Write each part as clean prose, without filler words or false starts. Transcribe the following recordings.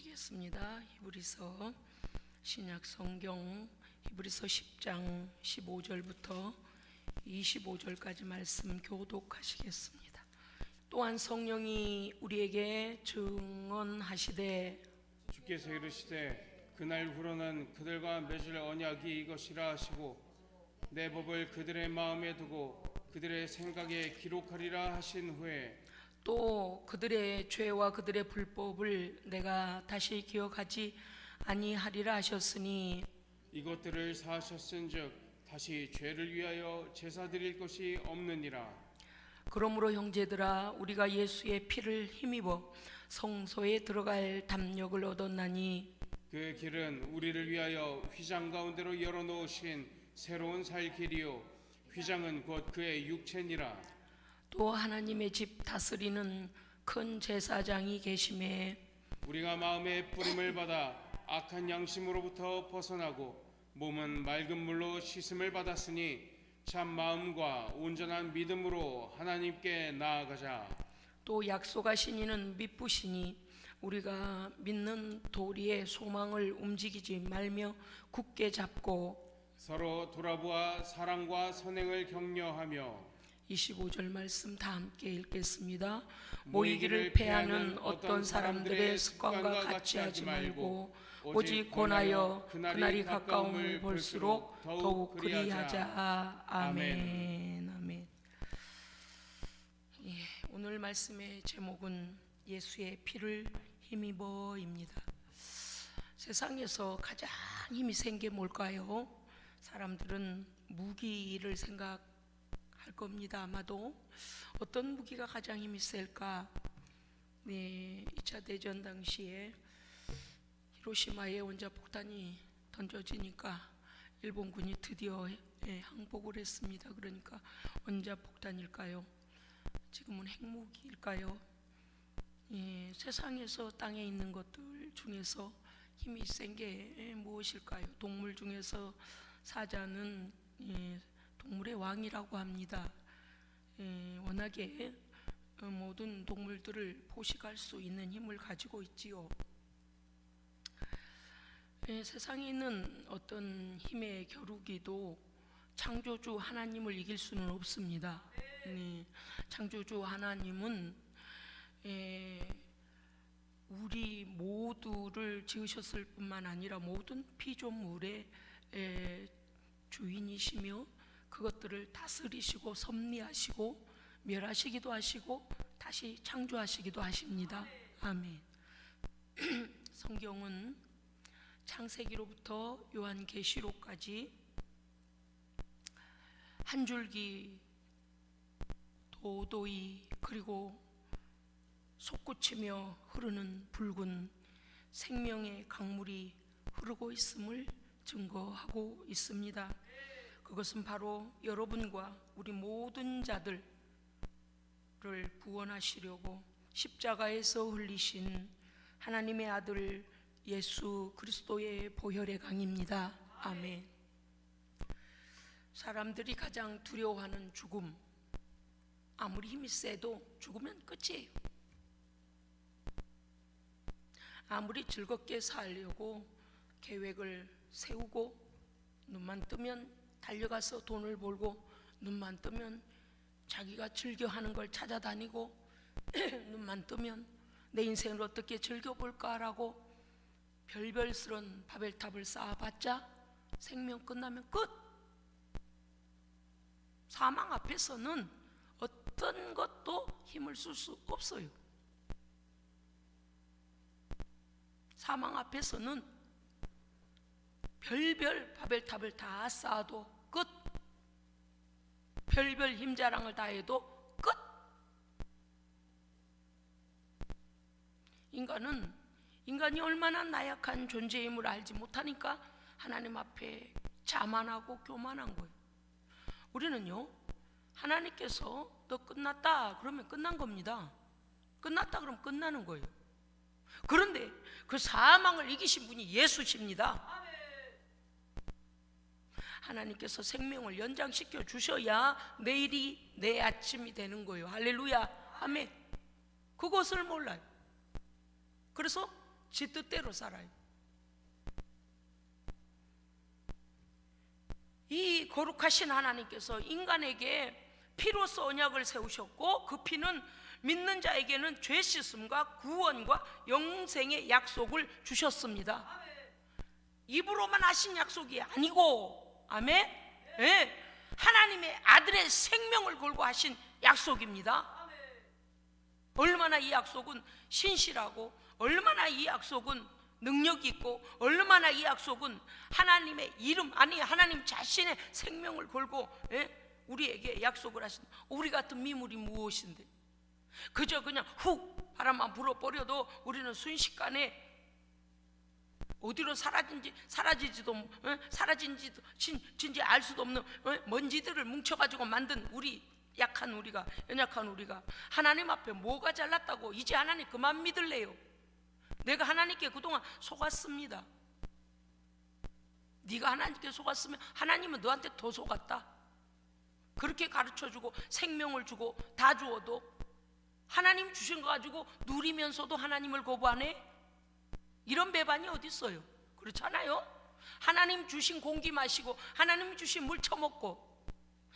하시겠습니다. 히브리서 신약 성경 히브리서 10장 15절부터 25절까지 말씀 교독하시겠습니다. 또한 성령이 우리에게 증언하시되 주께서 이르시되 그날 후로는 그들과 맺을 언약이 이것이라 하시고 내 법을 그들의 마음에 두고 그들의 생각에 기록하리라 하신 후에 또 그들의 죄와 그들의 불법을 내가 다시 기억하지 아니하리라 하셨으니 이것들을 사하셨은즉 다시 죄를 위하여 제사 드릴 것이 없느니라. 그러므로 형제들아 우리가 예수의 피를 힘입어 성소에 들어갈 담력을 얻었나니 그 길은 우리를 위하여 휘장 가운데로 열어놓으신 새로운 살 길이요 휘장은 곧 그의 육체니라. 또 하나님의 집 다스리는 큰 제사장이 계심에 우리가 마음의 뿌림을 받아 악한 양심으로부터 벗어나고 몸은 맑은 물로 씻음을 받았으니 참 마음과 온전한 믿음으로 하나님께 나아가자. 또 약속하신 이는 미쁘시니 우리가 믿는 도리의 소망을 움직이지 말며 굳게 잡고 서로 돌아보아 사랑과 선행을 격려하며 25절 말씀 다 함께 읽겠습니다. 모이기를 패하는 어떤 사람들의 습관과 같이 하지 말고 오직 권하여 그날이 가까움을 볼수록 더욱 그리하자. 아멘. 아멘. 예, 오늘 말씀의 제목은 예수의 피를 힘입어입니다. 세상에서 가장 힘이 센 게 뭘까요? 사람들은 무기를 생각할 겁니다. 아마도 어떤 무기가 가장 힘이 셀까? 네, 2차 대전 당시에 히로시마에 원자폭탄이 던져지니까 일본군이 드디어 항복을 했습니다. 그러니까 원자폭탄일까요? 지금은 핵무기일까요? 예, 세상에서 땅에 있는 것들 중에서 힘이 센 게 무엇일까요? 동물 중에서 사자는 동물의 왕이라고 합니다. 워낙에 모든 동물들을 포식할 수 있는 힘을 가지고 있지요. 세상에 있는 어떤 힘의 겨루기도 창조주 하나님을 이길 수는 없습니다. 창조주 하나님은 우리 모두를 지으셨을 뿐만 아니라 모든 피조물의 주인이시며 그것들을 다스리시고 섭리하시고 멸하시기도 하시고 다시 창조하시기도 하십니다. 아멘. 성경은 창세기로부터 요한계시록까지 한 줄기 도도히 그리고 솟구치며 흐르는 붉은 생명의 강물이 흐르고 있음을 증거하고 있습니다. 그것은 바로 여러분과 우리 모든 자들을 구원하시려고 십자가에서 흘리신 하나님의 아들 예수 그리스도의 보혈의 강입니다. 아멘. 사람들이 가장 두려워하는 죽음, 아무리 힘이 세도 죽으면 끝이에요. 아무리 즐겁게 살려고 계획을 세우고 눈만 뜨면 달려가서 돈을 벌고 눈만 뜨면 자기가 즐겨하는 걸 찾아다니고 눈만 뜨면 내 인생을 어떻게 즐겨볼까라고 별별스런 바벨탑을 쌓아봤자 생명 끝나면 끝. 사망 앞에서는 어떤 것도 힘을 쓸 수 없어요. 사망 앞에서는 별별 바벨탑을 다 쌓아도 끝. 별별 힘자랑을 다 해도 끝. 인간이 얼마나 나약한 존재임을 알지 못하니까 하나님 앞에 자만하고 교만한 거예요. 우리는요, 하나님께서 너 끝났다 그러면 끝난 겁니다. 끝났다 그러면 끝나는 거예요. 그런데 그 사망을 이기신 분이 예수십니다. 하나님께서 생명을 연장시켜 주셔야 내일이 내 아침이 되는 거예요. 할렐루야. 아멘. 그것을 몰라요. 그래서 지 뜻대로 살아요. 이 거룩하신 하나님께서 인간에게 피로써 언약을 세우셨고, 그 피는 믿는 자에게는 죄 씻음과 구원과 영생의 약속을 주셨습니다. 입으로만 하신 약속이 아니고, 아멘? 네, 하나님의 아들의 생명을 걸고 하신 약속입니다. 얼마나 이 약속은 신실하고, 얼마나 이 약속은 능력 있고, 얼마나 이 약속은 하나님의 이름, 아니 하나님 자신의 생명을 걸고 우리에게 약속을 하신. 우리 같은 미물이 무엇인데, 그저 그냥 훅 바람만 불어버려도 우리는 순식간에 어디로 사라진지 알 수도 없는 먼지들을 뭉쳐가지고 만든 우리 약한 우리가, 연약한 우리가 하나님 앞에 뭐가 잘났다고 이제 하나님 그만 믿을래요? 내가 하나님께 그동안 속았습니다. 네가 하나님께 속았으면 하나님은 너한테 더 속았다. 그렇게 가르쳐주고 생명을 주고 다 주어도 하나님 주신 거 가지고 누리면서도 하나님을 거부하네? 이런 배반이 어디 있어요? 그렇잖아요? 하나님 주신 공기 마시고, 하나님 주신 물 처먹고,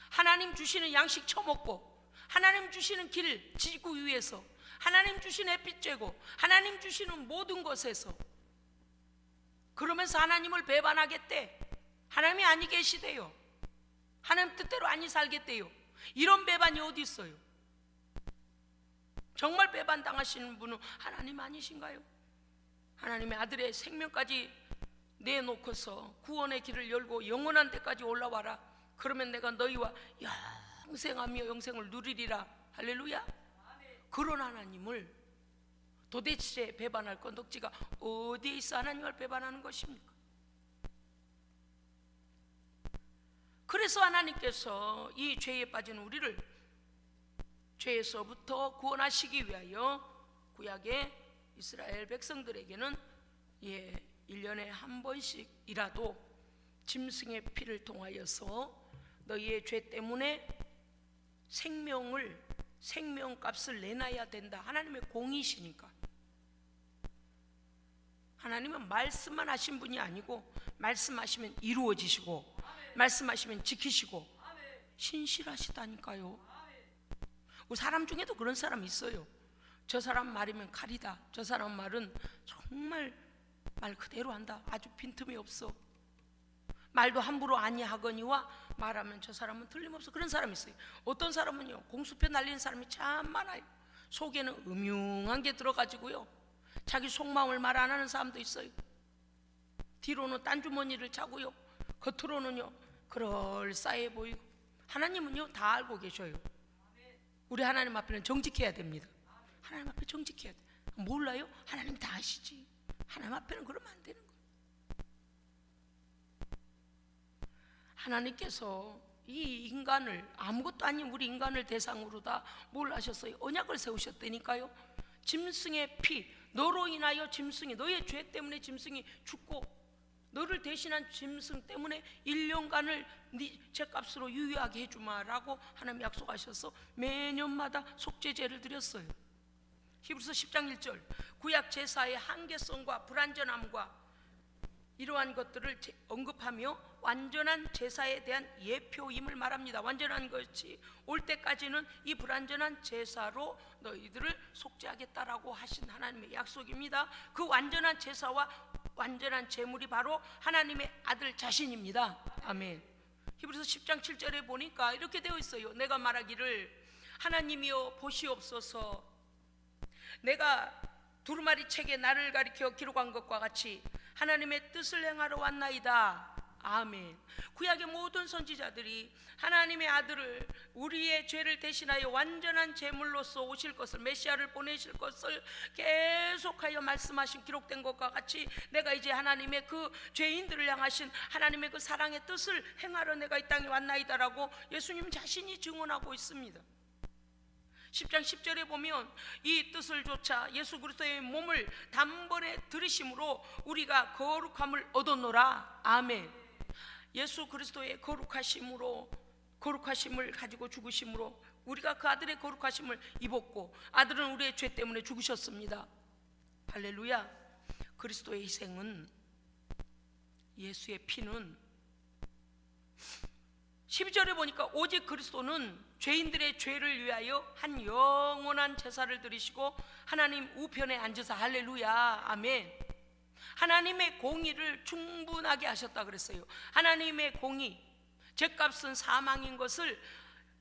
하나님 주시는 양식 처먹고, 하나님 주시는 길 지구 위에서, 하나님 주신 햇빛 쬐고, 하나님 주시는 모든 것에서, 그러면서 하나님을 배반하겠대. 하나님이 아니 계시대요. 하나님 뜻대로 아니 살겠대요. 이런 배반이 어디 있어요? 정말 배반 당하시는 분은 하나님 아니신가요? 하나님의 아들의 생명까지 내놓고서 구원의 길을 열고 영원한 데까지 올라와라. 그러면 내가 너희와 영생하며 영생을 누리리라. 할렐루야. 그런 하나님을 도대체 배반할 건덕지가 어디에 있어 하나님을 배반하는 것입니까? 그래서 하나님께서 이 죄에 빠진 우리를 죄에서부터 구원하시기 위하여 구약의 이스라엘 백성들에게는 1년에 한 번씩이라도 짐승의 피를 통하여서 너희의 죄 때문에 생명값을 내놔야 된다. 하나님의 공이시니까. 하나님은 말씀만 하신 분이 아니고 말씀하시면 이루어지시고, 말씀하시면 지키시고 신실하시다니까요. 사람 중에도 그런 사람이 있어요. 저 사람 말이면 칼이다. 저 사람 말은 정말 말 그대로 한다. 아주 빈틈이 없어. 말도 함부로 아니하거니와 말하면 저 사람은 틀림없어. 그런 사람이 있어요. 어떤 사람은요, 공수표 날리는 사람이 참 많아요. 속에는 음흉한 게 들어가지고요, 자기 속마음을 말 안 하는 사람도 있어요. 뒤로는 딴주머니를 차고요, 겉으로는요 그럴싸해 보이고. 하나님은요 다 알고 계셔요. 우리 하나님 앞에는 정직해야 됩니다. 하나님 앞에 정직해야 돼. 몰라요? 하나님 다 아시지. 하나님 앞에는 그러면 안 되는 거예요. 하나님께서 이 인간을, 아무것도 아닌 우리 인간을 대상으로 다 뭘 하셨어요? 언약을 세우셨다니까요. 짐승의 피, 너로 인하여 짐승이, 너의 죄 때문에 짐승이 죽고, 너를 대신한 짐승 때문에 1년간을 네 죄값으로 유효하게 해주마라고 하나님 약속하셔서 매년마다 속죄제를 드렸어요. 히브리서 10장 1절, 구약 제사의 한계성과 불완전함과 이러한 것들을 언급하며 완전한 제사에 대한 예표임을 말합니다. 완전한 것이 올 때까지는 이 불완전한 제사로 너희들을 속죄하겠다라고 하신 하나님의 약속입니다. 그 완전한 제사와 완전한 제물이 바로 하나님의 아들 자신입니다. 아멘. 히브리서 10장 7절에 보니까 이렇게 되어 있어요. 내가 말하기를 하나님이여 보시옵소서, 내가 두루마리 책에 나를 가리켜 기록한 것과 같이 하나님의 뜻을 행하러 왔나이다. 아멘. 구약의 모든 선지자들이 하나님의 아들을, 우리의 죄를 대신하여 완전한 제물로서 오실 것을, 메시아를 보내실 것을 계속하여 말씀하신, 기록된 것과 같이 내가 이제 하나님의 그 죄인들을 향하신 하나님의 그 사랑의 뜻을 행하러 내가 이 땅에 왔나이다라고 예수님 자신이 증언하고 있습니다. 10장 10절에 보면 이 뜻을 조차 예수 그리스도의 몸을 단번에 들이심으로 우리가 거룩함을 얻었노라. 아멘. 예수 그리스도의 거룩하심을 가지고 죽으심으로 우리가 그 아들의 거룩하심을 입었고, 아들은 우리의 죄 때문에 죽으셨습니다. 할렐루야. 그리스도의 희생은, 예수의 피는 12절에 보니까 오직 그리스도는 죄인들의 죄를 위하여 한 영원한 제사를 드리시고 하나님 우편에 앉으사, 할렐루야, 아멘. 하나님의 공의를 충분하게 하셨다 그랬어요. 하나님의 공의, 죄값은 사망인 것을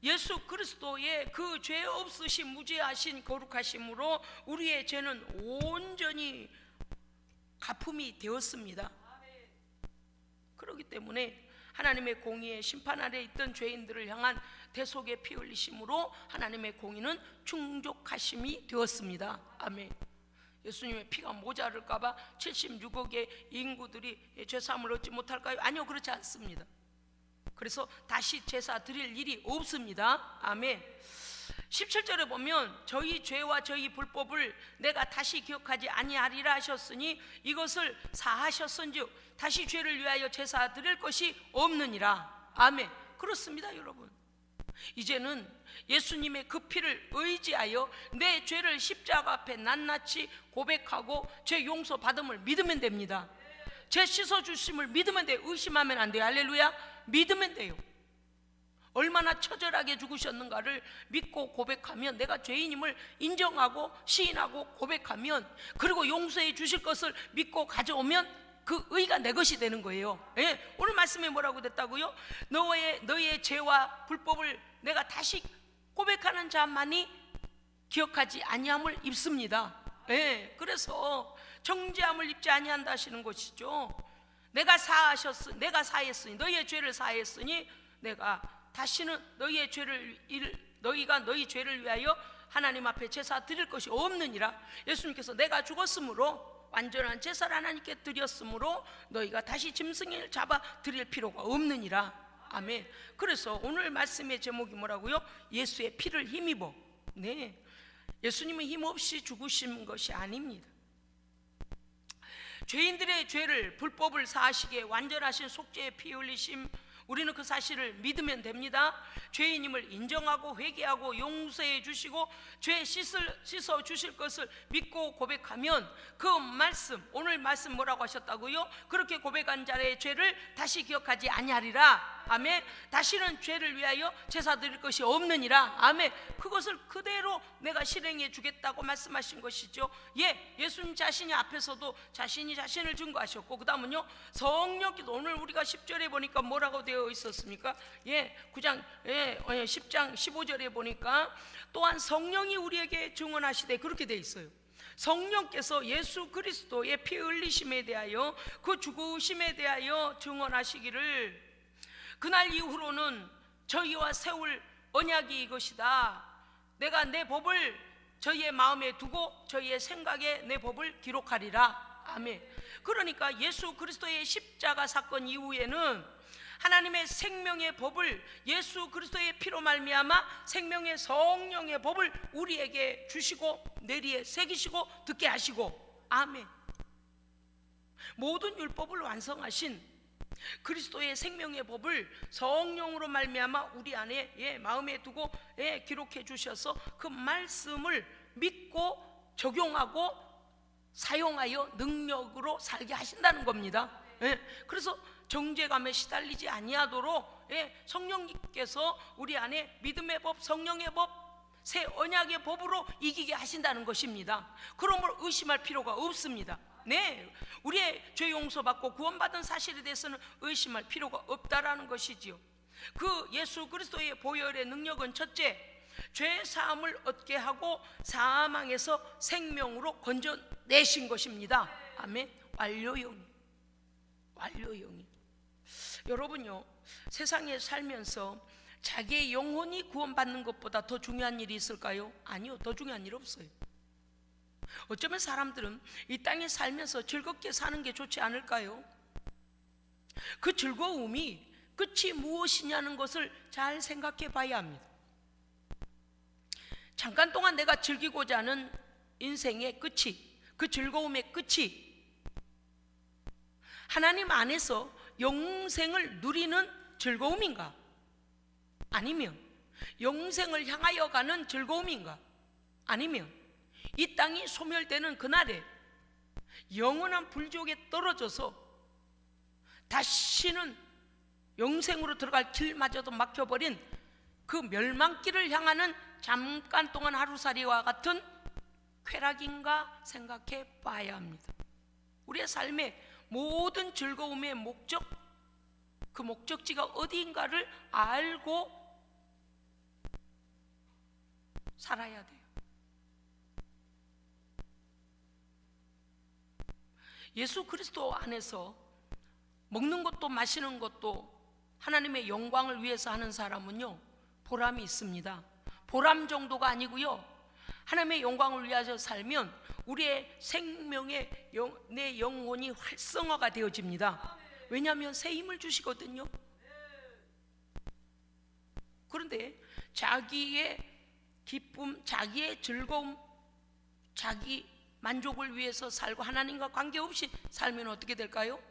예수 그리스도의 그 죄 없으신 무죄하신 거룩하심으로 우리의 죄는 온전히 갚음이 되었습니다. 그렇기 때문에 하나님의 공의의 심판 아래 있던 죄인들을 향한 대속의 피 흘리심으로 하나님의 공의는 충족하심이 되었습니다. 아멘. 예수님의 피가 모자랄까봐 76억의 인구들이 죄사함을 얻지 못할까요? 아니요, 그렇지 않습니다. 그래서 다시 제사 드릴 일이 없습니다. 아멘. 17절에 보면 저희 죄와 저희 불법을 내가 다시 기억하지 아니하리라 하셨으니 이것을 사하셨은즉 다시 죄를 위하여 제사 드릴 것이 없느니라. 아멘. 그렇습니다, 여러분. 이제는 예수님의 그 피를 의지하여 내 죄를 십자가 앞에 낱낱이 고백하고 죄 용서 받음을 믿으면 됩니다. 죄 씻어주심을 믿으면 돼요. 의심하면 안 돼요. 할렐루야. 믿으면 돼요. 얼마나 처절하게 죽으셨는가를 믿고 고백하면, 내가 죄인임을 인정하고 시인하고 고백하면, 그리고 용서해 주실 것을 믿고 가져오면 그 의가 내 것이 되는 거예요. 예, 오늘 말씀에 뭐라고 됐다고요? 너의 죄와 불법을 내가 다시 고백하는 자만이 기억하지 아니함을 입습니다. 예, 그래서 정죄함을 입지 아니한다 하시는 것이죠. 내가 사했으니, 너희의 죄를 사했으니 내가 다시는 너희가 너희 죄를 위하여 하나님 앞에 제사 드릴 것이 없느니라. 예수님께서 내가 죽었으므로, 완전한 제사를 하나님께 드렸으므로 너희가 다시 짐승을 잡아 드릴 필요가 없느니라. 아멘. 그래서 오늘 말씀의 제목이 뭐라고요? 예수의 피를 힘입어. 네, 예수님은 힘없이 죽으신 것이 아닙니다. 죄인들의 죄를, 불법을 사하시기에 완전하신 속죄의 피 흘리심, 우리는 그 사실을 믿으면 됩니다. 죄인임을 인정하고 회개하고 용서해 주시고 죄 씻어 주실 것을 믿고 고백하면 그 말씀, 오늘 말씀 뭐라고 하셨다고요? 그렇게 고백한 자의 죄를 다시 기억하지 아니하리라. 아멘. 다시는 죄를 위하여 제사 드릴 것이 없느니라. 아멘. 그것을 그대로 내가 실행해 주겠다고 말씀하신 것이죠. 예, 예수님 자신이 앞에서도 자신이 자신을 증거하셨고, 그 다음은요, 성령께서, 오늘 우리가 10절에 보니까 뭐라고 되어 있었습니까? 예, 10장 15절에 보니까 또한 성령이 우리에게 증언하시되, 그렇게 되어 있어요. 성령께서 예수 그리스도의 피 흘리심에 대하여, 그 죽으심에 대하여 증언하시기를, 그날 이후로는 저희와 세울 언약이 이것이다. 내가 내 법을 저희의 마음에 두고 저희의 생각에 내 법을 기록하리라. 아멘. 그러니까 예수 그리스도의 십자가 사건 이후에는 하나님의 생명의 법을, 예수 그리스도의 피로 말미암아 생명의 성령의 법을 우리에게 주시고 내리에 새기시고 듣게 하시고, 아멘. 모든 율법을 완성하신 그리스도의 생명의 법을 성령으로 말미암아 우리 안에 마음에 두고 기록해 주셔서 그 말씀을 믿고 적용하고 사용하여 능력으로 살게 하신다는 겁니다. 그래서 정죄감에 시달리지 아니하도록 성령님께서 우리 안에 믿음의 법, 성령의 법, 새 언약의 법으로 이기게 하신다는 것입니다. 그러므로 의심할 필요가 없습니다. 네, 우리의 죄 용서받고 구원받은 사실에 대해서는 의심할 필요가 없다라는 것이지요. 그 예수 그리스도의 보혈의 능력은 첫째, 죄 사함을 얻게 하고 사망에서 생명으로 건져내신 것입니다. 아멘. 완료형이. 여러분요, 세상에 살면서 자기의 영혼이 구원받는 것보다 더 중요한 일이 있을까요? 아니요, 더 중요한 일 없어요. 어쩌면 사람들은 이 땅에 살면서 즐겁게 사는 게 좋지 않을까요? 그 즐거움이 끝이 무엇이냐는 것을 잘 생각해 봐야 합니다. 잠깐 동안 내가 즐기고자 하는 인생의 끝이, 그 즐거움의 끝이 하나님 안에서 영생을 누리는 즐거움인가? 아니면 영생을 향하여 가는 즐거움인가? 아니면 이 땅이 소멸되는 그날에 영원한 불지옥에 떨어져서 다시는 영생으로 들어갈 길마저도 막혀버린 그 멸망길을 향하는 잠깐 동안 하루살이와 같은 쾌락인가 생각해 봐야 합니다. 우리의 삶의 모든 즐거움의 목적, 그 목적지가 어디인가를 알고 살아야 돼요. 예수 그리스도 안에서 먹는 것도 마시는 것도 하나님의 영광을 위해서 하는 사람은요, 보람이 있습니다. 보람 정도가 아니고요, 하나님의 영광을 위해서 살면 우리의 생명의 내 영혼이 활성화가 되어집니다. 왜냐하면 새 힘을 주시거든요. 그런데 자기의 기쁨, 자기의 즐거움, 자기 만족을 위해서 살고 하나님과 관계없이 살면 어떻게 될까요?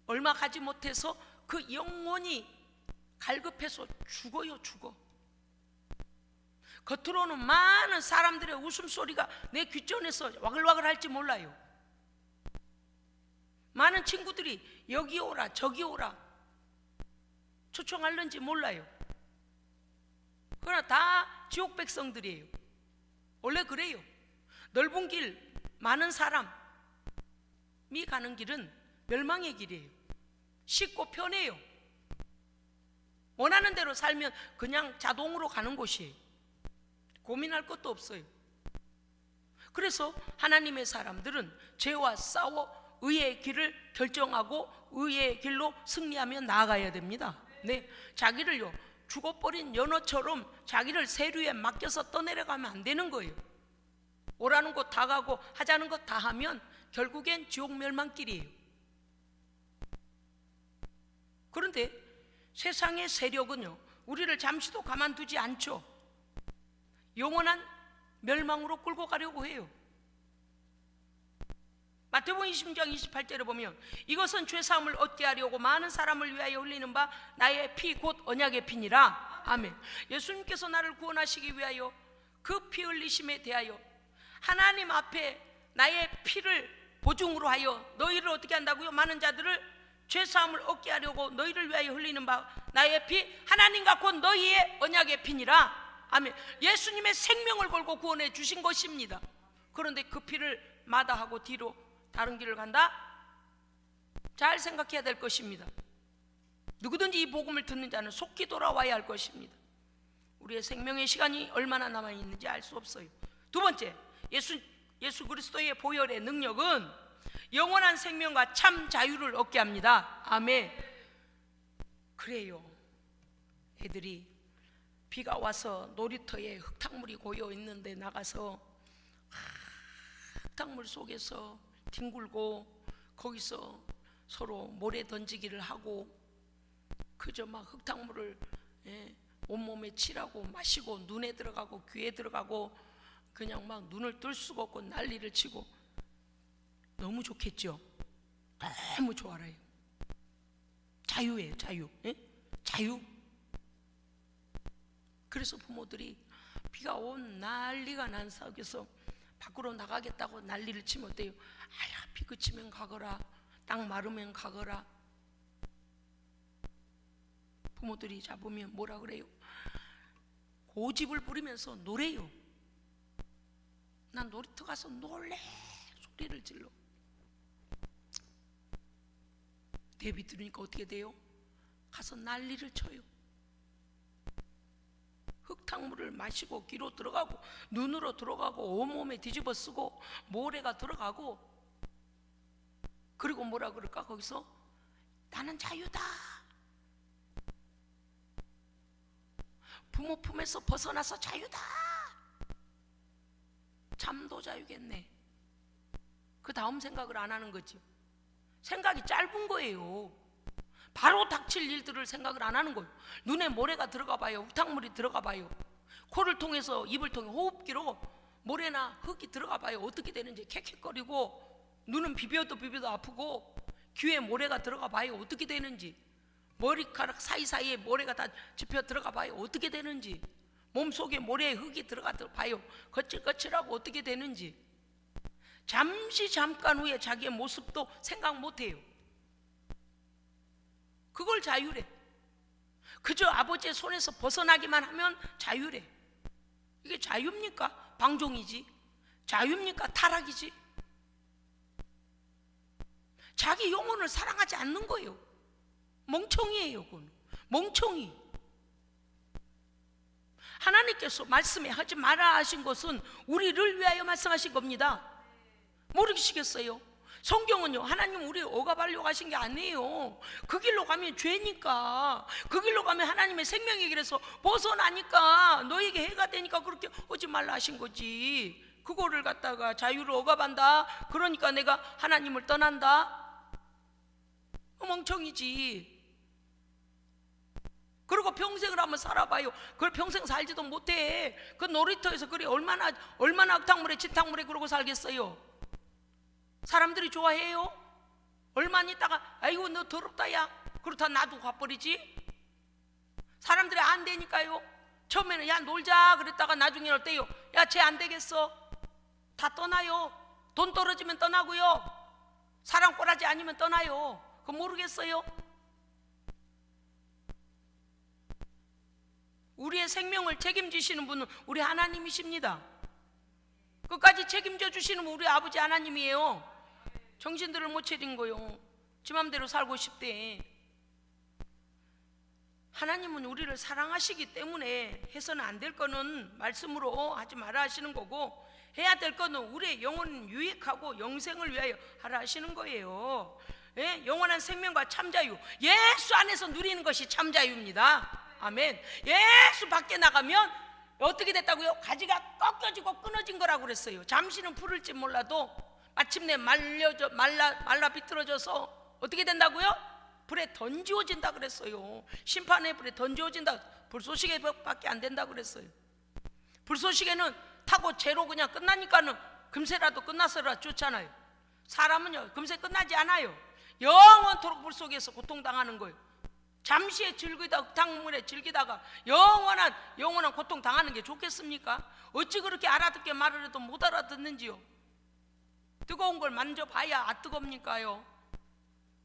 얼마 가지 못해서 그 영혼이 갈급해서 죽어요. 죽어. 겉으로는 많은 사람들의 웃음소리가 내 귓전에서 와글와글 할지 몰라요. 많은 친구들이 여기 오라 저기 오라 초청할는지 몰라요. 그러나 다 지옥 백성들이에요. 원래 그래요. 넓은 길, 많은 사람이 가는 길은 멸망의 길이에요. 쉽고 편해요. 원하는 대로 살면 그냥 자동으로 가는 곳이에요. 고민할 것도 없어요. 그래서 하나님의 사람들은 죄와 싸워 의의 길을 결정하고 의의 길로 승리하며 나아가야 됩니다. 네, 자기를요 죽어버린 연어처럼 자기를 세류에 맡겨서 떠내려가면 안 되는 거예요. 오라는 곳 다 가고 하자는 것 다 하면 결국엔 지옥 멸망길이에요. 그런데 세상의 세력은요 우리를 잠시도 가만두지 않죠. 영원한 멸망으로 끌고 가려고 해요. 마태복음 20장 28절에 보면 이것은 죄사함을 얻게 하려고 많은 사람을 위하여 흘리는 바 나의 피 곧 언약의 피니라. 아멘. 예수님께서 나를 구원하시기 위하여 그 피 흘리심에 대하여 하나님 앞에 나의 피를 보증으로 하여 너희를 어떻게 한다고요? 많은 자들을 죄사함을 얻게 하려고 너희를 위하여 흘리는 바 나의 피 하나님과 곧 너희의 언약의 피니라. 아멘. 예수님의 생명을 걸고 구원해 주신 것입니다. 그런데 그 피를 마다하고 뒤로 다른 길을 간다? 잘 생각해야 될 것입니다. 누구든지 이 복음을 듣는 자는 속히 돌아와야 할 것입니다. 우리의 생명의 시간이 얼마나 남아있는지 알 수 없어요. 두 번째, 예수 그리스도의 보혈의 능력은 영원한 생명과 참 자유를 얻게 합니다. 아멘. 그래요. 애들이 비가 와서 놀이터에 흙탕물이 고여 있는데 나가서 흙탕물 속에서 뒹굴고 거기서 서로 모래 던지기를 하고 그저 막 흙탕물을 온몸에 칠하고 마시고 눈에 들어가고 귀에 들어가고 그냥 막 눈을 뜰 수가 없고 난리를 치고 너무 좋겠죠. 너무 좋아요. 자유예요. 자유. 자유. 그래서 부모들이 비가 온 난리가 난 속에서 밖으로 나가겠다고 난리를 치면 어때요? 아야, 비 그치면 가거라, 땅 마르면 가거라. 부모들이 잡으면 뭐라 그래요? 고집을 부리면서 노래요. 난 놀이터 가서 놀래 소리를 질러. 대비 들으니까 어떻게 돼요? 가서 난리를 쳐요. 흙탕물을 마시고 귀로 들어가고 눈으로 들어가고 온몸에 뒤집어 쓰고 모래가 들어가고 그리고 뭐라 그럴까? 거기서 나는 자유다. 부모 품에서 벗어나서 자유다. 참도 자유겠네. 그 다음 생각을 안 하는 거죠. 생각이 짧은 거예요. 바로 닥칠 일들을 생각을 안 하는 거예요. 눈에 모래가 들어가 봐요. 흙탕물이 들어가 봐요. 코를 통해서 입을 통해 호흡기로 모래나 흙이 들어가 봐요. 어떻게 되는지 캑캑거리고 눈은 비벼도 아프고 귀에 모래가 들어가 봐요. 어떻게 되는지 머리카락 사이사이에 모래가 다 집혀 들어가 봐요. 어떻게 되는지 몸속에 모래에 흙이 들어가 봐요. 거칠거칠하고 어떻게 되는지 잠깐 후에 자기의 모습도 생각 못해요. 그걸 자유래. 그저 아버지의 손에서 벗어나기만 하면 자유래. 이게 자유입니까? 방종이지. 자유입니까? 타락이지. 자기 영혼을 사랑하지 않는 거예요. 멍청이에요. 그건 멍청이. 하나님께서 말씀에 하지 마라 하신 것은 우리를 위하여 말씀하신 겁니다. 모르시겠어요? 성경은요, 하나님 우리 억압하려고 하신 게 아니에요. 그 길로 가면 죄니까, 그 길로 가면 하나님의 생명의 길에서 벗어나니까, 너에게 해가 되니까 그렇게 하지 말라 하신 거지. 그거를 갖다가 자유를 억압한다, 그러니까 내가 하나님을 떠난다? 멍청이지. 그리고 평생을 한번 살아봐요. 그걸 평생 살지도 못해. 그 놀이터에서 그래 얼마나 흙탕물에 진탕물에 그러고 살겠어요. 사람들이 좋아해요? 얼마나 있다가 아이고 너 더럽다 야 그렇다 놔두고 가버리지. 사람들이 안 되니까요. 처음에는 야 놀자 그랬다가 나중에는 어때요? 야 쟤 안 되겠어. 다 떠나요. 돈 떨어지면 떠나고요. 사람 꼬라지 아니면 떠나요. 그거 모르겠어요? 우리의 생명을 책임지시는 분은 우리 하나님이십니다. 끝까지 책임져 주시는 우리 아버지 하나님이에요. 정신들을 못 차린 거요. 지 맘대로 살고 싶대. 하나님은 우리를 사랑하시기 때문에 해서는 안 될 거는 말씀으로 하지 마라 하시는 거고, 해야 될 거는 우리의 영혼은 유익하고 영생을 위하여 하라 하시는 거예요. 예? 영원한 생명과 참자유, 예수 안에서 누리는 것이 참자유입니다. 아멘. 예수 밖에 나가면 어떻게 됐다고요? 가지가 꺾여지고 끊어진 거라고 그랬어요. 잠시는 푸를지 몰라도 마침내 말라 비틀어져서 어떻게 된다고요? 불에 던지워진다 그랬어요. 심판의 불에 던지워진다. 불쏘시개 밖에 안 된다 그랬어요. 불쏘시개는 타고 죄로 그냥 끝나니까는 금세라도 끝나서라 좋잖아요. 사람은요 금세 끝나지 않아요. 영원토록 불 속에서 고통당하는 거예요. 잠시의 흙탕물에 즐기다가 영원한 고통 당하는 게 좋겠습니까? 어찌 그렇게 알아듣게 말을 해도 못 알아듣는지요? 뜨거운 걸 만져봐야 아 뜨겁니까요?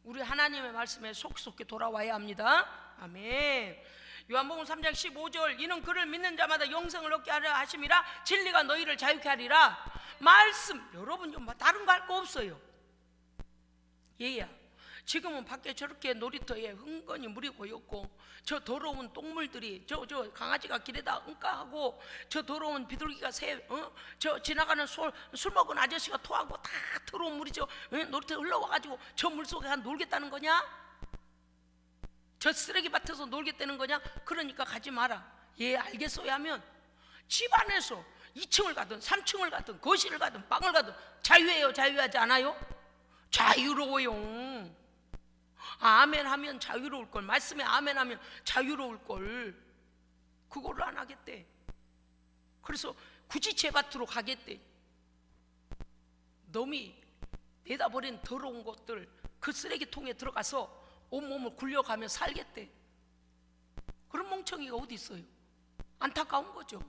우리 하나님의 말씀에 속속히 돌아와야 합니다. 아멘. 요한복음 3장 15절 이는 그를 믿는 자마다 영생을 얻게 하려 하심이라 진리가 너희를 자유케 하리라. 말씀 여러분 다른 거 할 거 없어요. 얘야 지금은 밖에 저렇게 놀이터에 흥건히 물이 고였고 저 더러운 똥물들이 저 강아지가 길에다 응가하고 저 더러운 비둘기가 저 지나가는 술 먹은 아저씨가 토하고 다 더러운 물이 저 놀이터에 흘러와가지고 저 물속에 가 놀겠다는 거냐? 저 쓰레기밭에서 놀겠다는 거냐? 그러니까 가지 마라. 예 알겠어야 하면 집 안에서 2층을 가든 3층을 가든 거실을 가든 방을 가든 자유해요? 자유하지 않아요? 자유로워요. 아멘 하면 자유로울 걸. 말씀에 아멘 하면 자유로울 걸. 그거를 안 하겠대. 그래서 굳이 제밭으로 가겠대. 놈이 내다버린 더러운 것들 그 쓰레기통에 들어가서 온몸을 굴려가며 살겠대. 그런 멍청이가 어디 있어요? 안타까운 거죠.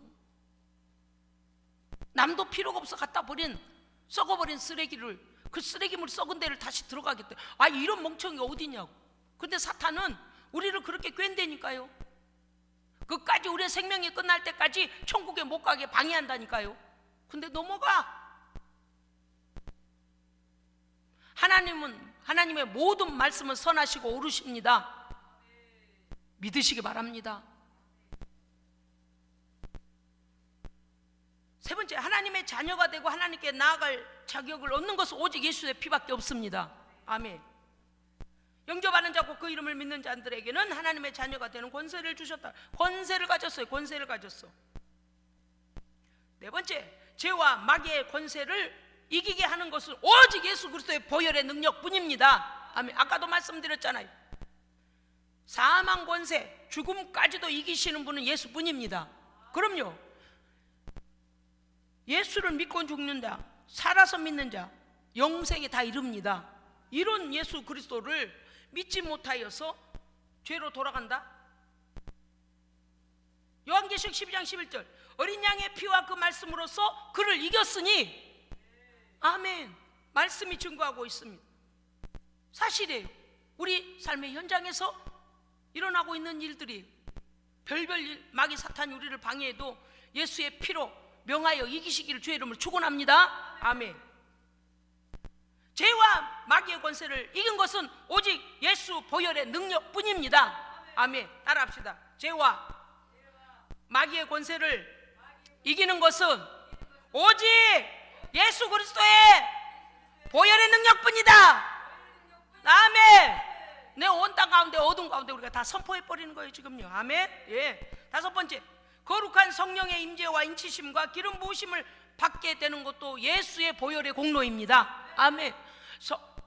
남도 필요가 없어 갖다 버린 썩어버린 쓰레기를 그 쓰레기물 썩은 데를 다시 들어가겠대. 아 이런 멍청이가 어디냐고. 근데 사탄은 우리를 그렇게 괸대니까요. 끝까지 우리의 생명이 끝날 때까지 천국에 못 가게 방해한다니까요. 근데 넘어가. 하나님은 하나님의 모든 말씀을 선하시고 옳으십니다. 믿으시기 바랍니다. 세 번째, 하나님의 자녀가 되고 하나님께 나아갈 자격을 얻는 것은 오직 예수의 피밖에 없습니다. 아멘. 영접하는 자고 그 이름을 믿는 자들에게는 하나님의 자녀가 되는 권세를 주셨다. 권세를 가졌어요. 권세를 가졌어. 네 번째, 죄와 마귀의 권세를 이기게 하는 것은 오직 예수 그리스도의 보혈의 능력뿐입니다. 아멘. 아까도 말씀드렸잖아요. 사망 권세, 죽음까지도 이기시는 분은 예수뿐입니다. 그럼요. 예수를 믿고 죽는 자, 살아서 믿는 자, 영생에 다 이릅니다. 이런 예수 그리스도를 믿지 못하여서 죄로 돌아간다? 요한계시록 12장 11절 어린 양의 피와 그 말씀으로서 그를 이겼으니 아멘. 말씀이 증거하고 있습니다. 사실이에요. 우리 삶의 현장에서 일어나고 있는 일들이 별별 일, 마귀 사탄이 우리를 방해해도 예수의 피로 명하여 이기시기를 주의 이름으로 축원합니다. 아멘. 죄와 마귀의 권세를 이긴 것은 오직 예수 보혈의 능력뿐입니다. 아멘. 따라합시다. 죄와 마귀의 권세를 이기는 것은 오직 예수 그리스도의 보혈의 능력뿐이다. 아멘. 내 온 땅 가운데 어둠 가운데 우리가 다 선포해 버리는 거예요 지금요. 아멘. 예. 다섯 번째, 거룩한 성령의 임재와 인치심과 기름 부으심을 받게 되는 것도 예수의 보혈의 공로입니다. 아멘.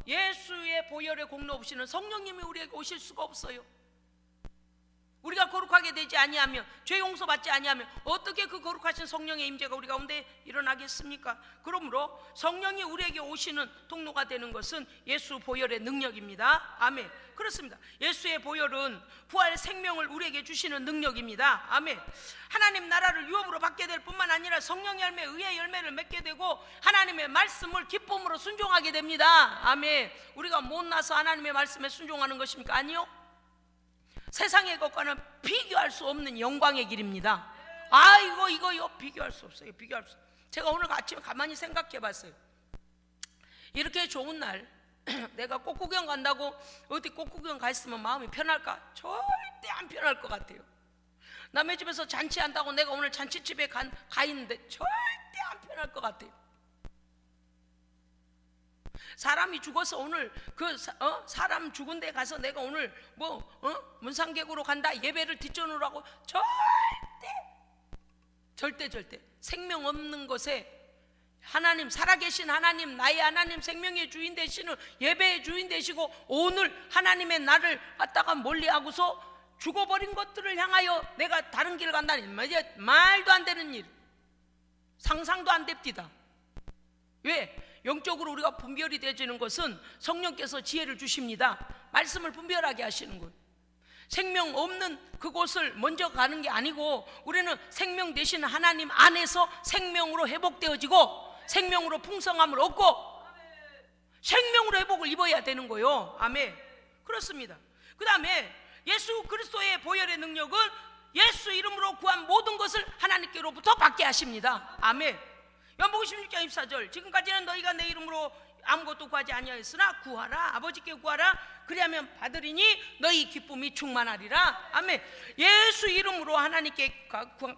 예수의 보혈의 공로 없이는 성령님이 우리에게 오실 수가 없어요. 우리가 거룩하게 되지 아니하면, 죄 용서받지 아니하면 어떻게 그 거룩하신 성령의 임재가 우리 가운데 일어나겠습니까? 그러므로 성령이 우리에게 오시는 통로가 되는 것은 예수 보혈의 능력입니다. 아멘. 그렇습니다. 예수의 보혈은 부활 생명을 우리에게 주시는 능력입니다. 아멘. 하나님 나라를 유업으로 받게 될 뿐만 아니라 성령의 열매, 의의 열매를 맺게 되고 하나님의 말씀을 기쁨으로 순종하게 됩니다. 아멘. 우리가 못나서 하나님의 말씀에 순종하는 것입니까? 아니요. 세상의 것과는 비교할 수 없는 영광의 길입니다. 이거 비교할 수 없어요. 비교할 수. 제가 오늘 아침에 가만히 생각해 봤어요. 이렇게 좋은 날 내가 꽃구경 간다고 어디 꽃구경 가 있으면 마음이 편할까? 절대 안 편할 것 같아요. 남의 집에서 잔치한다고 내가 오늘 잔치집에 가 있는데 절대 안 편할 것 같아요. 사람이 죽어서 오늘 사람 죽은 데 가서 내가 오늘 문상객으로 간다, 예배를 뒷전으로 하고 절대 생명 없는 것에 하나님, 살아계신 하나님, 나의 하나님, 생명의 주인 되시는, 예배의 주인 되시고 오늘 하나님의 나를 갖다가 멀리하고서 죽어버린 것들을 향하여 내가 다른 길을 간다니 말도 안 되는 일, 상상도 안 됩니다. 왜? 영적으로 우리가 분별이 되어지는 것은 성령께서 지혜를 주십니다. 말씀을 분별하게 하시는 거예요. 생명 없는 그곳을 먼저 가는 게 아니고 우리는 생명 되신 하나님 안에서 생명으로 회복되어지고 생명으로 풍성함을 얻고 생명으로 회복을 입어야 되는 거예요. 아멘. 그렇습니다. 그 다음에 예수 그리스도의 보혈의 능력은 예수 이름으로 구한 모든 것을 하나님께로부터 받게 하십니다. 아멘. 요한복음 16장 24절, 지금까지는 너희가 내 이름으로 아무것도 구하지 아니하였으나 구하라, 아버지께 구하라, 그리하면 받으리니 너희 기쁨이 충만하리라. 아멘. 예수 이름으로 하나님께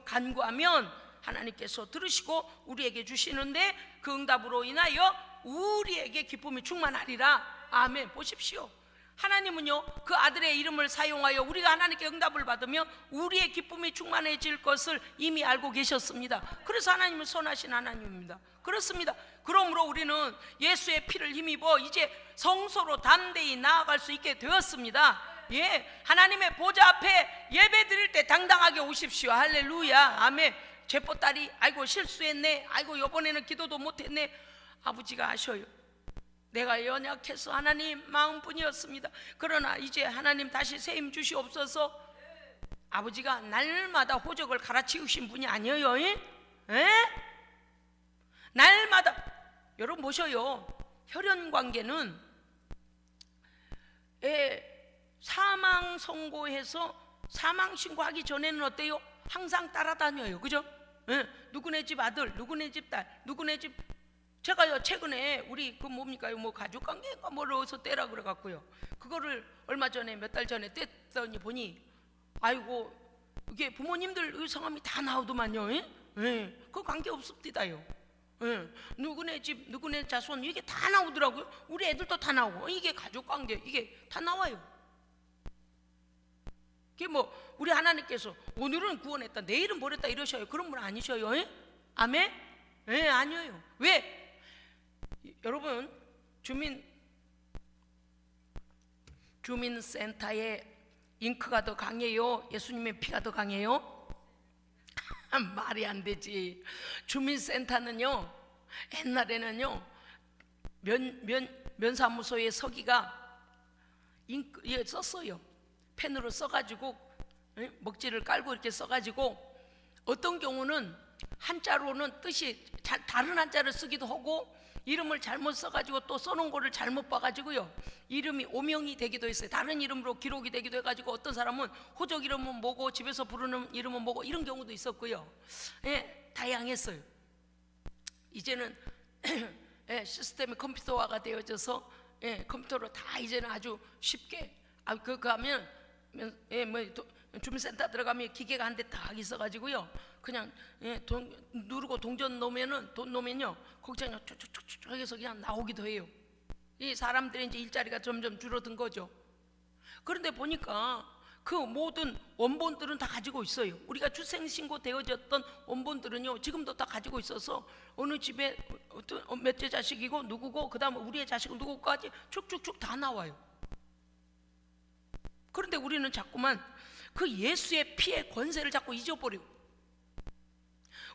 간구하면 하나님께서 들으시고 우리에게 주시는데 그 응답으로 인하여 우리에게 기쁨이 충만하리라. 아멘. 보십시오. 하나님은요, 그 아들의 이름을 사용하여 우리가 하나님께 응답을 받으며 우리의 기쁨이 충만해질 것을 이미 알고 계셨습니다. 그래서 하나님은 선하신 하나님입니다. 그렇습니다. 그러므로 우리는 예수의 피를 힘입어 이제 성소로 담대히 나아갈 수 있게 되었습니다. 예, 하나님의 보좌 앞에 예배 드릴 때 당당하게 오십시오. 할렐루야. 아멘. 죄포딸이 아이고 실수했네, 아이고 이번에는 기도도 못했네, 아버지가 아셔요. 내가 연약해서 하나님 마음뿐이었습니다. 그러나 이제 하나님 다시 세임 주시옵소서. 아버지가 날마다 호적을 갈아치우신 분이 아니에요. 날마다. 여러분 보셔요. 혈연관계는 사망 선고해서 사망 신고하기 전에는 어때요? 항상 따라다녀요. 그죠? 누구네 집 아들, 누구네 집 딸, 누구네 집. 제가요 최근에 우리 그 뭡니까 가족관계인가 뭐를 어디서 떼라 그래갖고요, 그거를 얼마 전에 몇 달 전에 뗐더니 보니 아이고 이게 부모님들 성함이 다 나오더만요. 그 관계 없습니다요. 누구네 집 누구네 자손 이게 다 나오더라고요. 우리 애들도 다 나오고 이게 가족관계 이게 다 나와요. 이게 뭐 우리 하나님께서 오늘은 구원했다 내일은 버렸다 이러셔요. 그런 분 아니셔요. 아멘? 아니에요. 왜? 여러분 주민센터의 잉크가 더 강해요? 예수님의 피가 더 강해요? 말이 안 되지. 주민센터는요 옛날에는요 면사무소의 서기가 잉크에 썼어요. 펜으로 써가지고 먹지를 깔고 이렇게 써가지고 어떤 경우는 한자로는 뜻이 다른 한자를 쓰기도 하고 이름을 잘못 써가지고 또 써놓은 거를 잘못 봐가지고요, 이름이 오명이 되기도 했어요. 다른 이름으로 기록이 되기도 해가지고 어떤 사람은 호적 이름은 뭐고 집에서 부르는 이름은 뭐고 이런 경우도 있었고요. 예, 다양했어요. 이제는 예, 시스템이 컴퓨터화가 되어져서 예, 컴퓨터로 다 이제는 아주 쉽게 그거 하면 예, 주민센터 들어가면 기계가 한 대 딱 있어가지고요, 그냥 예, 돈 누르고 동전 넣으면은 돈 넣으면요 거기 그냥 촉촉촉촉 해서 그냥 나오기도 해요. 이 사람들의 이제 일자리가 점점 줄어든 거죠. 그런데 보니까 그 모든 원본들은 다 가지고 있어요. 우리가 출생신고 되어졌던 원본들은요 지금도 다 가지고 있어서 어느 집에 몇째 자식이고 누구고 그 다음에 우리의 자식은 누구까지 쭉쭉쭉 다 나와요. 그런데 우리는 자꾸만 그 예수의 피의 권세를 자꾸 잊어버리고,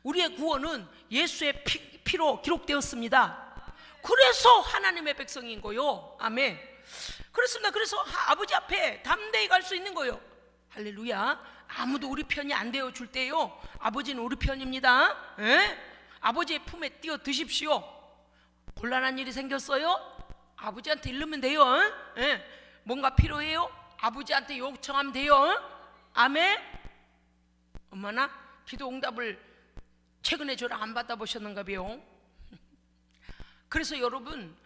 우리의 구원은 예수의 피로 기록되었습니다. 그래서 하나님의 백성인 거요. 아멘. 그렇습니다. 그래서 아버지 앞에 담대히 갈 수 있는 거예요. 할렐루야. 아무도 우리 편이 안 되어 줄 때요, 아버지는 우리 편입니다. 예? 아버지의 품에 뛰어 드십시오. 곤란한 일이 생겼어요? 아버지한테 이르면 돼요. 예? 뭔가 필요해요? 아버지한테 요청하면 돼요. 아멘. 엄마나 기도 응답을 최근에 저랑 안 받아보셨는가 봐요. 그래서 여러분,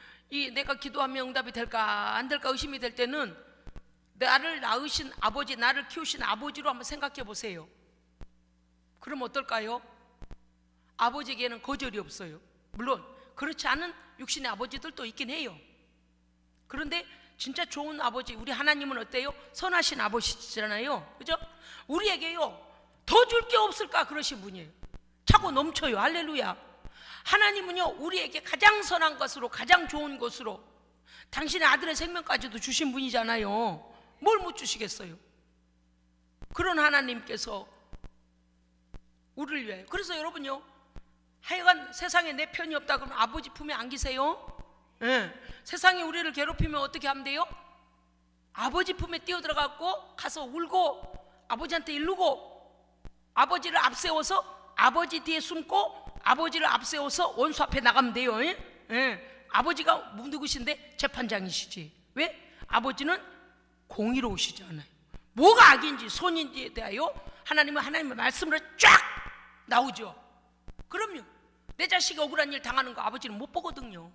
내가 기도하면 응답이 될까 안 될까 의심이 될 때는 나를 낳으신 아버지, 나를 키우신 아버지로 한번 생각해 보세요. 그럼 어떨까요? 아버지에게는 거절이 없어요. 물론 그렇지 않은 육신의 아버지들도 있긴 해요. 그런데 진짜 좋은 아버지, 우리 하나님은 어때요? 선하신 아버지잖아요. 그죠? 우리에게요 더 줄 게 없을까 그러신 분이에요. 차고 넘쳐요. 할렐루야. 하나님은요 우리에게 가장 선한 것으로, 가장 좋은 것으로 당신의 아들의 생명까지도 주신 분이잖아요. 뭘 못 주시겠어요? 그런 하나님께서 우리를 위해. 그래서 여러분요, 하여간 세상에 내 편이 없다 그러면 아버지 품에 안기세요. 예. 세상이 우리를 괴롭히면 어떻게 하면 돼요? 아버지 품에 뛰어들어가고 가서 울고 아버지한테 이르고, 아버지를 앞세워서 아버지 뒤에 숨고 아버지를 앞세워서 원수 앞에 나가면 돼요. 예? 예. 아버지가 누구신데? 재판장이시지. 왜? 아버지는 공의로우시지 않아요. 뭐가 악인지 선인지에 대하여 하나님은 하나님의 말씀으로 쫙 나오죠. 그럼요. 내 자식이 억울한 일 당하는 거 아버지는 못 보거든요.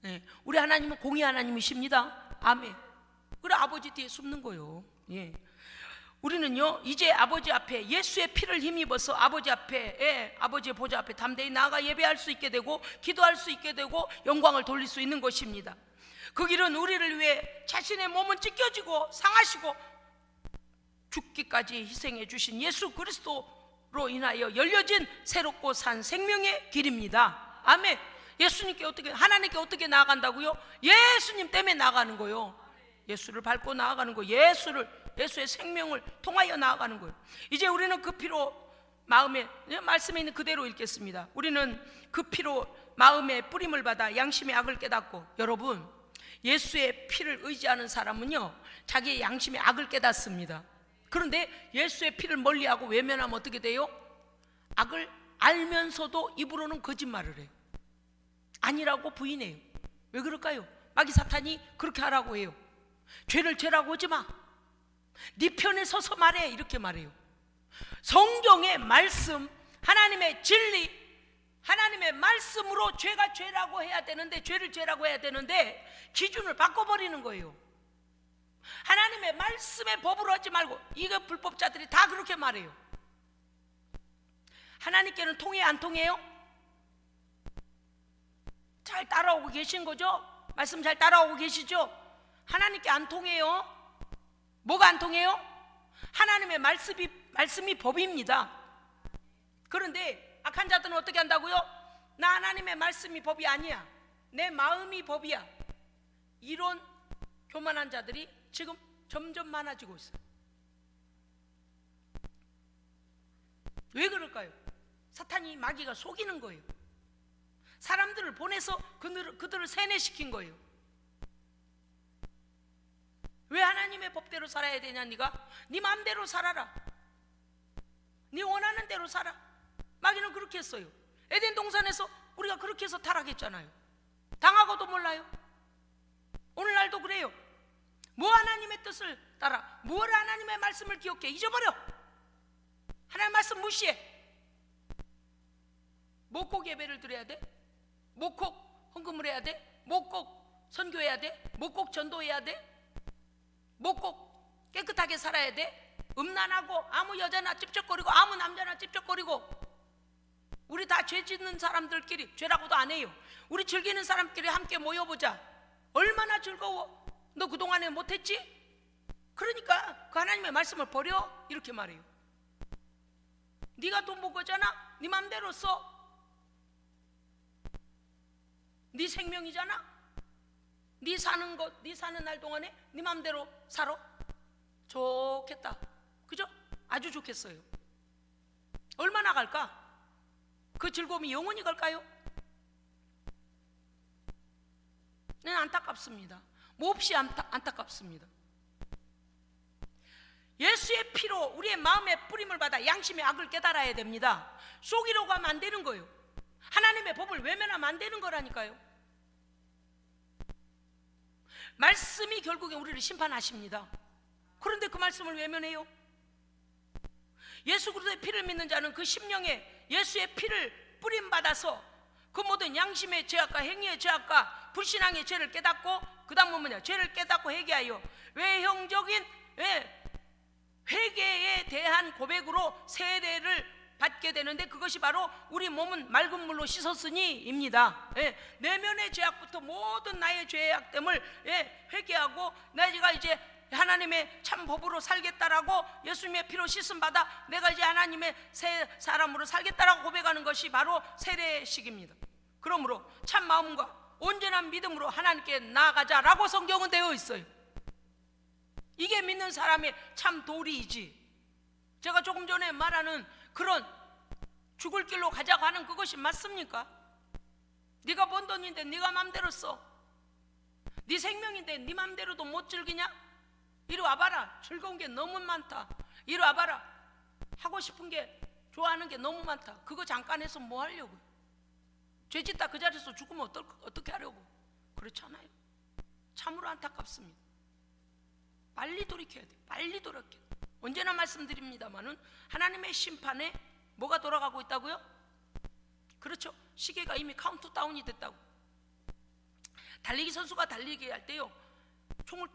예. 우리 하나님은 공의 하나님이십니다. 아멘. 그래 아버지 뒤에 숨는 거요. 예. 우리는요 이제 아버지 앞에 예수의 피를 힘입어서 아버지 앞에, 아버지의 보좌 앞에 담대히 나아가 예배할 수 있게 되고 기도할 수 있게 되고 영광을 돌릴 수 있는 것입니다. 그 길은 우리를 위해 자신의 몸은 찢겨지고 상하시고 죽기까지 희생해 주신 예수 그리스도로 인하여 열려진 새롭고 산 생명의 길입니다. 아멘. 예수님께 어떻게, 하나님께 어떻게 나아간다고요? 예수님 때문에 나아가는 거요. 예수를 밟고 나아가는 거, 예수의 생명을 통하여 나아가는 거예요. 이제 우리는 그 피로 마음에, 말씀에 있는 그대로 읽겠습니다. 우리는 그 피로 마음에 뿌림을 받아 양심의 악을 깨닫고, 여러분 예수의 피를 의지하는 사람은요 자기의 양심의 악을 깨닫습니다. 그런데 예수의 피를 멀리하고 외면하면 어떻게 돼요? 악을 알면서도 입으로는 거짓말을 해요. 아니라고 부인해요. 왜 그럴까요? 마귀 사탄이 그렇게 하라고 해요. 죄를 죄라고 하지 마, 네 편에 서서 말해, 이렇게 말해요. 성경의 말씀, 하나님의 진리, 하나님의 말씀으로 죄가 죄라고 해야 되는데, 죄를 죄라고 해야 되는데 기준을 바꿔버리는 거예요. 하나님의 말씀의 법으로 하지 말고, 이거 불법자들이 다 그렇게 말해요. 하나님께는 통해 안 통해요? 잘 따라오고 계신 거죠? 말씀 잘 따라오고 계시죠? 하나님께 안 통해요. 뭐가 안 통해요? 하나님의 말씀이 법입니다. 그런데 악한 자들은 어떻게 한다고요? 나 하나님의 말씀이 법이 아니야, 내 마음이 법이야, 이런 교만한 자들이 지금 점점 많아지고 있어요. 왜 그럴까요? 사탄이, 마귀가 속이는 거예요. 사람들을 보내서 그들을 세뇌시킨 거예요. 왜 하나님의 법대로 살아야 되냐? 네가 네 마음대로 살아라, 네 원하는 대로 살아. 마귀는 그렇게 했어요. 에덴 동산에서 우리가 그렇게 해서 타락했잖아요. 당하고도 몰라요. 오늘날도 그래요. 뭐 하나님의 뜻을 따라, 뭘 하나님의 말씀을 기억해, 잊어버려. 하나님의 말씀 무시해. 뭐 꼭 예배를 드려야 돼? 뭐 꼭 헌금을 해야 돼? 뭐 꼭 선교해야 돼? 뭐 꼭 전도해야 돼? 뭐 꼭 깨끗하게 살아야 돼? 음란하고 아무 여자나 찝쩍거리고 아무 남자나 찝쩍거리고, 우리 다 죄 짓는 사람들끼리, 죄라고도 안 해요. 우리 즐기는 사람끼리 함께 모여보자. 얼마나 즐거워. 너 그동안에 못했지? 그러니까 그 하나님의 말씀을 버려, 이렇게 말해요. 네가 돈 번 거잖아. 네 맘대로 써. 네 생명이잖아. 네 사는 날 동안에 네 맘대로 살아. 좋겠다. 그죠? 아주 좋겠어요. 얼마나 갈까? 그 즐거움이 영원히 갈까요? 네, 안타깝습니다. 몹시 안타깝습니다. 예수의 피로 우리의 마음에 뿌림을 받아 양심의 악을 깨달아야 됩니다. 속이려고 가면 안 되는 거예요. 하나님의 법을 외면하면 안 되는 거라니까요. 말씀이 결국에 우리를 심판하십니다. 그런데 그 말씀을 외면해요. 예수 그리스도의 피를 믿는 자는 그 심령에 예수의 피를 뿌림받아서 그 모든 양심의 죄악과 행위의 죄악과 불신앙의 죄를 깨닫고, 그 다음은 뭐냐? 죄를 깨닫고 회개하여 외형적인 회개에 대한 고백으로 세례를 받게 되는데, 그것이 바로 우리 몸은 맑은 물로 씻었으니 입니다. 내면의 죄악부터 모든 나의 죄악됨을 회개하고, 내가 이제 하나님의 참 법으로 살겠다라고, 예수님의 피로 씻음 받아 내가 이제 하나님의 새 사람으로 살겠다라고 고백하는 것이 바로 세례식입니다. 그러므로 참 마음과 온전한 믿음으로 하나님께 나아가자라고 성경은 되어 있어요. 이게 믿는 사람의 참 도리이지. 제가 조금 전에 말하는 그런 죽을 길로 가자고 하는 그것이 맞습니까? 네가 번 돈인데 네가 맘대로 써. 네 생명인데 네 맘대로도 못 즐기냐? 이리 와봐라. 즐거운 게 너무 많다. 이리 와봐라. 하고 싶은 게, 좋아하는 게 너무 많다. 그거 잠깐 해서 뭐 하려고? 죄 짓다 그 자리에서 죽으면 어떻게 하려고? 그렇잖아요. 참으로 안타깝습니다. 빨리 돌이켜야 돼. 빨리 돌이켜야 돼. 언제나 말씀드립니다마는 하나님의 심판에 뭐가 돌아가고 있다고요? 그렇죠. 시계가 이미 카운트다운이 됐다고. 달리기 선수가 달리기 할 때요, 총을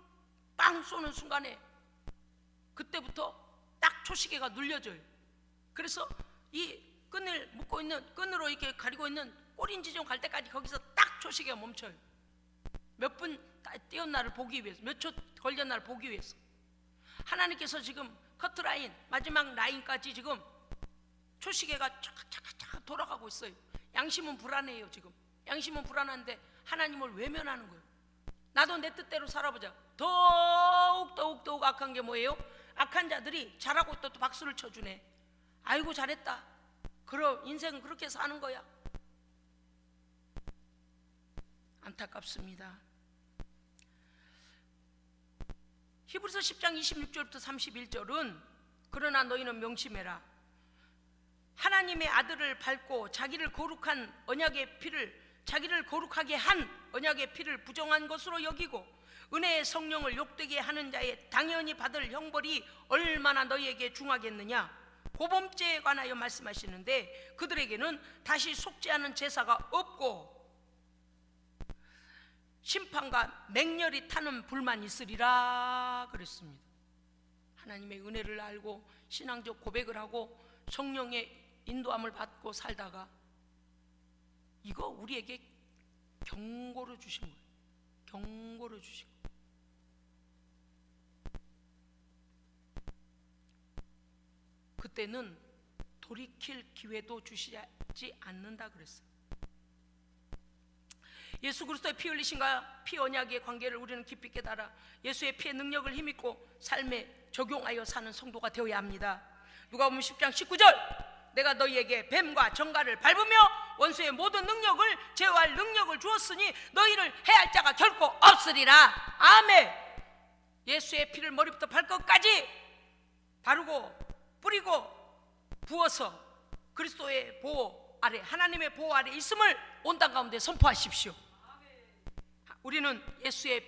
빵 쏘는 순간에 그때부터 딱 초시계가 눌려져요. 그래서 이 끈을 묶고 있는, 끈으로 이렇게 가리고 있는 꼬린 지점 갈 때까지 거기서 딱 초시계가 멈춰요. 몇 분 뛰었나를 보기 위해서, 몇 초 걸렸나를 보기 위해서. 하나님께서 지금 커트라인, 마지막 라인까지 지금 초시계가 착착착 돌아가고 있어요. 양심은 불안해요. 지금 양심은 불안한데 하나님을 외면하는 거예요. 나도 내 뜻대로 살아보자. 더욱 악한 게 뭐예요? 악한 자들이 잘하고 있다 또 박수를 쳐주네. 아이고 잘했다. 그럼 인생은 그렇게 사는 거야. 안타깝습니다. 히브리서 10장 26절부터 31절은 그러나 너희는 명심해라. 하나님의 아들을 밟고 자기를 거룩한 언약의 피를, 자기를 거룩하게 한 언약의 피를 부정한 것으로 여기고 은혜의 성령을 욕되게 하는 자의 당연히 받을 형벌이 얼마나 너희에게 중하겠느냐. 고범죄에 관하여 말씀하시는데 그들에게는 다시 속죄하는 제사가 없고 심판과 맹렬히 타는 불만 있으리라 그랬습니다. 하나님의 은혜를 알고 신앙적 고백을 하고 성령의 인도함을 받고 살다가 이거 우리에게 경고를 주신 거예요. 경고를 주신 거예요. 그때는 돌이킬 기회도 주시지 않는다 그랬어요. 예수 그리스도의 피 흘리심과 피 언약의 관계를 우리는 깊이 깨달아 예수의 피의 능력을 힘입고 삶에 적용하여 사는 성도가 되어야 합니다. 누가복음 10장 19절 내가 너희에게 뱀과 정갈을 밟으며 원수의 모든 능력을 제어할 능력을 주었으니 너희를 해할 자가 결코 없으리라. 아멘. 예수의 피를 머리부터 발끝까지 바르고 뿌리고 부어서 그리스도의 보호 아래, 하나님의 보호 아래 있음을 온 땅 가운데 선포하십시오. 우리는 예수의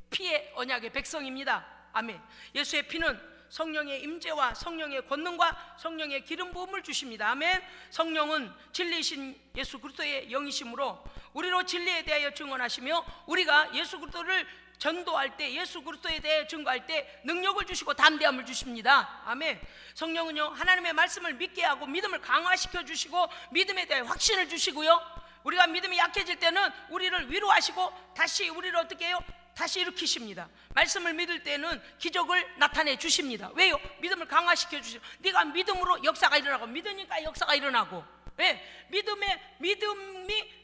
피의 언약의 백성입니다. 아멘. 예수의 피는 성령의 임재와 성령의 권능과 성령의 기름 부음을 주십니다. 아멘. 성령은 진리이신 예수 그리스도의 영이시므로 우리로 진리에 대하여 증언하시며 우리가 예수 그리스도를 전도할 때, 예수 그리스도에 대해 증거할 때 능력을 주시고 담대함을 주십니다. 아멘. 성령은요, 하나님의 말씀을 믿게 하고 믿음을 강화시켜 주시고 믿음에 대해 확신을 주시고요, 우리가 믿음이 약해질 때는 우리를 위로하시고 다시 우리를 어떻게 해요? 다시 일으키십니다. 말씀을 믿을 때는 기적을 나타내 주십니다. 왜요? 믿음을 강화시켜 주시고, 네가 믿음으로 역사가 일어나고, 믿으니까 역사가 일어나고. 예,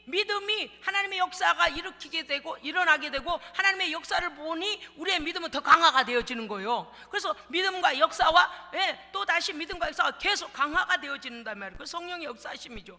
믿음이 하나님의 역사가 일으키게 되고 일어나게 되고, 하나님의 역사를 보니 우리의 믿음은 더 강화가 되어지는 거예요. 그래서 믿음과 역사와 또 다시 믿음과 역사가 계속 강화가 되어지는단 말이에요. 그 성령의 역사심이죠.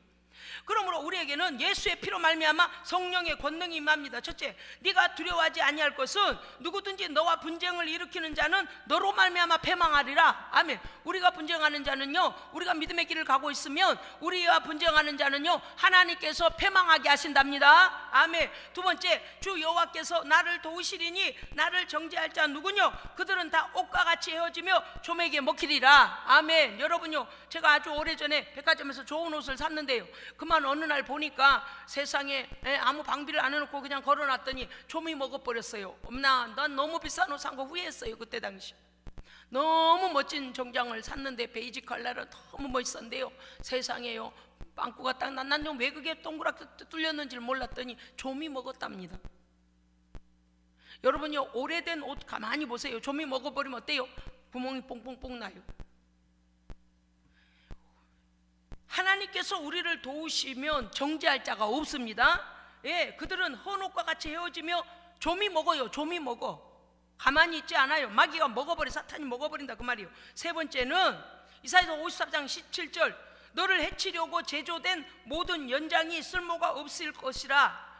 그러므로 우리에게는 예수의 피로 말미암아 성령의 권능이 임합니다. 첫째, 네가 두려워하지 아니할 것은 누구든지 너와 분쟁을 일으키는 자는 너로 말미암아 패망하리라. 아멘. 우리가 분쟁하는 자는요, 우리가 믿음의 길을 가고 있으면 우리와 분쟁하는 자는요, 하나님께서 패망하게 하신답니다. 아멘. 두 번째, 주 여호와께서 나를 도우시리니 나를 정죄할 자 누구뇨? 그들은 다 옷과 같이 헤어지며 조매에게 먹히리라. 아멘. 여러분요, 제가 아주 오래전에 백화점에서 좋은 옷을 샀는데요, 그만 어느 날 보니까 세상에 아무 방비를 안 해놓고 그냥 걸어놨더니 좀이 먹어버렸어요. 난 너무 비싼 옷 산 거 후회했어요. 그때 당시 너무 멋진 정장을 샀는데 베이지 컬러로 너무 멋있었는데요, 세상에요, 빵꾸가 딱 난 왜 그게 동그랗게 뚫렸는지를 몰랐더니 좀이 먹었답니다. 여러분요, 오래된 옷 가만히 보세요. 좀이 먹어버리면 어때요? 구멍이 뽕뽕뽕 나요. 하나님께서 우리를 도우시면 정죄할 자가 없습니다. 예, 그들은 헌옷과 같이 헤어지며 좀이 먹어요. 좀이 먹어. 가만히 있지 않아요. 마귀가 먹어버려, 사탄이 먹어버린다 그 말이에요. 세 번째는 이사야서 54장 17절, 너를 해치려고 제조된 모든 연장이 쓸모가 없을 것이라.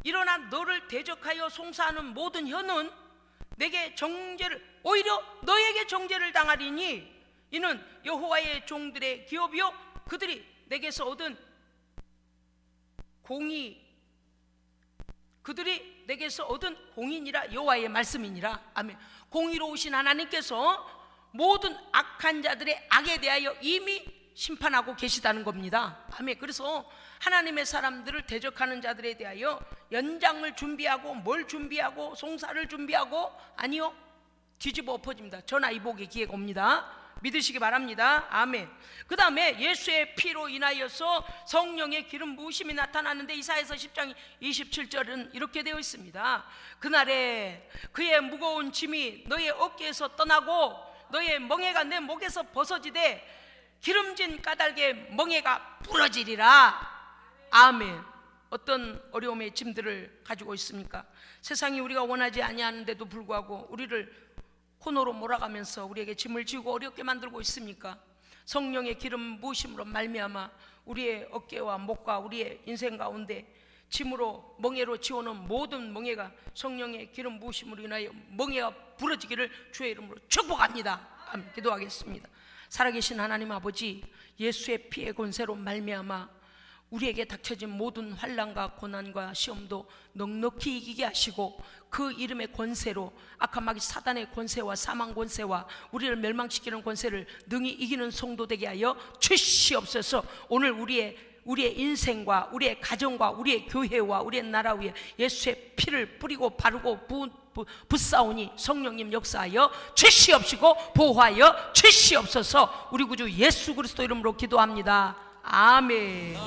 일어나 너를 대적하여 송사하는 모든 혀는 내게 정죄를, 오히려 너에게 정죄를 당하리니 이는 여호와의 종들의 기업이요 그들이 내게서 얻은 공인이라. 여호와의 말씀이니라. 아멘. 공의로우신 하나님께서 모든 악한 자들의 악에 대하여 이미 심판하고 계시다는 겁니다. 아멘. 그래서 하나님의 사람들을 대적하는 자들에 대하여 연장을 준비하고, 뭘 준비하고, 송사를 준비하고, 아니요, 뒤집어 엎어집니다. 전화위복의 기회가 옵니다. 믿으시기 바랍니다. 아멘. 그 다음에 예수의 피로 인하여서 성령의 기름 부으심이 나타나는데 이사야서 10장 27절은 이렇게 되어 있습니다. 그날에 그의 무거운 짐이 너의 어깨에서 떠나고 너의 멍에가 내 목에서 벗어지되 기름진 까닭에 멍에가 부러지리라. 아멘. 어떤 어려움의 짐들을 가지고 있습니까? 세상이 우리가 원하지 아니하는데도 불구하고 우리를 코너로 몰아가면서 우리에게 짐을 지고 어렵게 만들고 있습니까? 성령의 기름 부으심으로 말미암아 우리의 어깨와 목과 우리의 인생 가운데 짐으로, 멍에로 지어놓은 모든 멍에가 성령의 기름 부으심으로 인하여 멍에가 부러지기를 주의 이름으로 축복합니다. 아멘. 기도하겠습니다. 살아계신 하나님 아버지, 예수의 피의 권세로 말미암아 우리에게 닥쳐진 모든 환난과 고난과 시험도 넉넉히 이기게 하시고 그 이름의 권세로 악한 마귀 사단의 권세와 사망 권세와 우리를 멸망시키는 권세를 능히 이기는 성도 되게 하여 주시옵소서. 오늘 우리의 인생과 우리의 가정과 우리의 교회와 우리의 나라 위에 예수의 피를 뿌리고 바르고 부싸우니 성령님 역사하여 주시옵시고 보호하여 주시옵소서. 우리 구주 예수 그리스도 이름으로 기도합니다. 아멘.